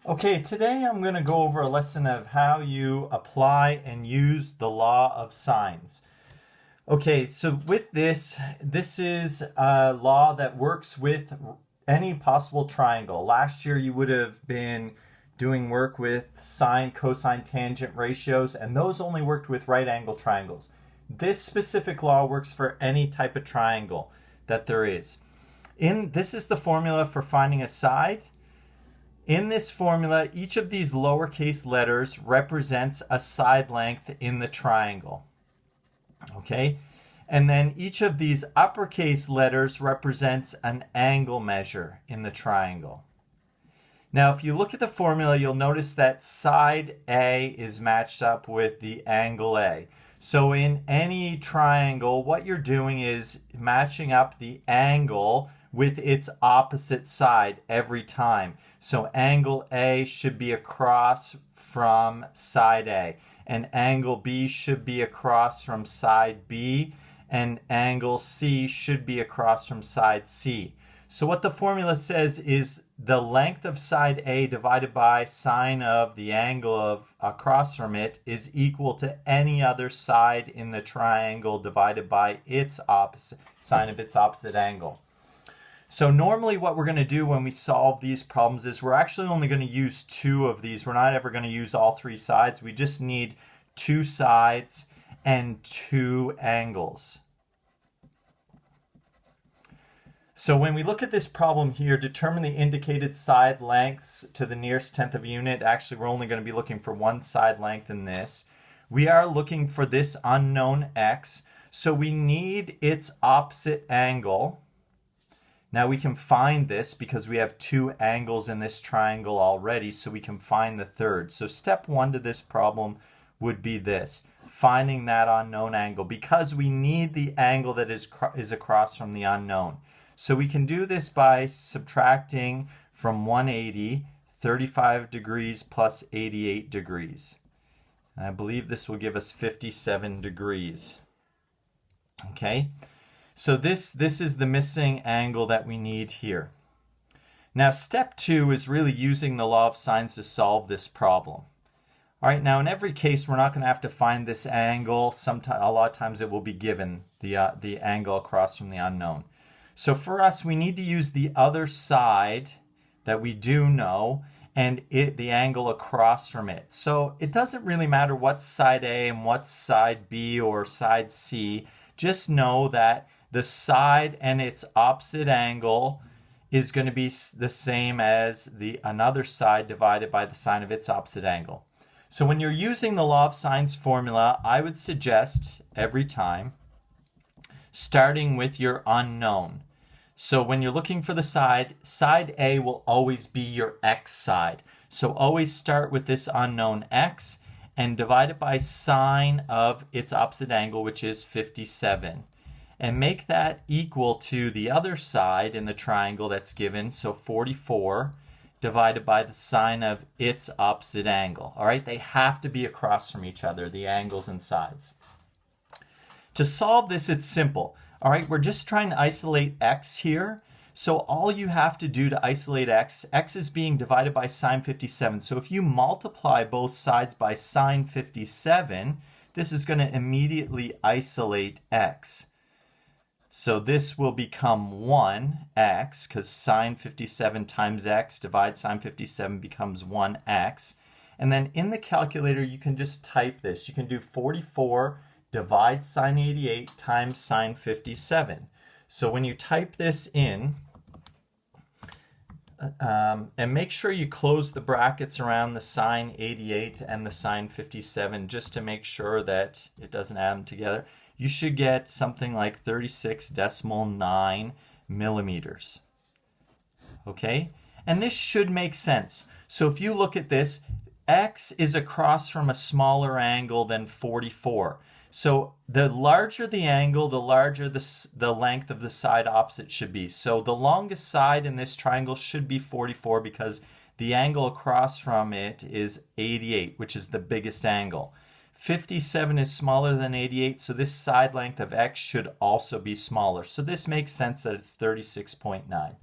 Okay, today I'm going to go over a lesson of how you apply and use the law of sines. Okay, so with this is a law that works with any possible triangle. Last year you would have been doing work with sine, cosine, tangent ratios, and those only worked with right angle triangles. This specific law works for any type of triangle that there is. This is the formula for finding a side. In this formula, each of these lowercase letters represents a side length in the triangle. Okay? And then each of these uppercase letters represents an angle measure in the triangle. Now, if you look at the formula, you'll notice that side A is matched up with the angle A. So in any triangle, what you're doing is matching up the angle with its opposite side every time. So angle A should be across from side A, and angle B should be across from side B, and angle C should be across from side C. So what the formula says is the length of side A divided by sine of the angle of across from it is equal to any other side in the triangle divided by its opposite sine of its opposite angle. So normally what we're going to do when we solve these problems is we're actually only going to use two of these. We're not ever going to use all three sides. We just need two sides and two angles. So when we look at this problem here, determine the indicated side lengths to the nearest tenth of a unit. Actually, we're only going to be looking for one side length in this. We are looking for this unknown x, so we need its opposite angle. Now we can find this because we have two angles in this triangle already, so we can find the third. So step one to this problem would be this, finding that unknown angle, because we need the angle that is across from the unknown. So we can do this by subtracting from 180, 35 degrees plus 88 degrees. And I believe this will give us 57 degrees. Okay? So this is the missing angle that we need here. Now step two is really using the law of sines to solve this problem. All right, now in every case we're not going to have to find this angle. A lot of times it will be given, the angle across from the unknown. So for us, we need to use the other side that we do know and the angle across from it. So it doesn't really matter what side A and what side B or side C. Just know that the side and its opposite angle is going to be the same as another side divided by the sine of its opposite angle. So when you're using the law of sines formula, I would suggest every time starting with your unknown. So when you're looking for the side A will always be your x side. So always start with this unknown x and divide it by sine of its opposite angle, which is 57. And make that equal to the other side in the triangle that's given, so 44, divided by the sine of its opposite angle. All right, they have to be across from each other, the angles and sides. To solve this, it's simple. All right, we're just trying to isolate x here. So all you have to do to isolate x is being divided by sine 57. So if you multiply both sides by sine 57, this is going to immediately isolate x. So this will become 1x, because sine 57 times x divides sine 57 becomes 1x. And then in the calculator, you can just type this. You can do 44 divide sine 88 times sine 57. So when you type this in, and make sure you close the brackets around the sine 88 and the sine 57 just to make sure that it doesn't add them together, you should get something like 36.9 millimeters. Okay? And this should make sense. So if you look at this, x is across from a smaller angle than 44. So the larger the angle, the larger the length of the side opposite should be. So the longest side in this triangle should be 44 because the angle across from it is 88, which is the biggest angle. 57 is smaller than 88, so this side length of x should also be smaller. So this makes sense that it's 36.9.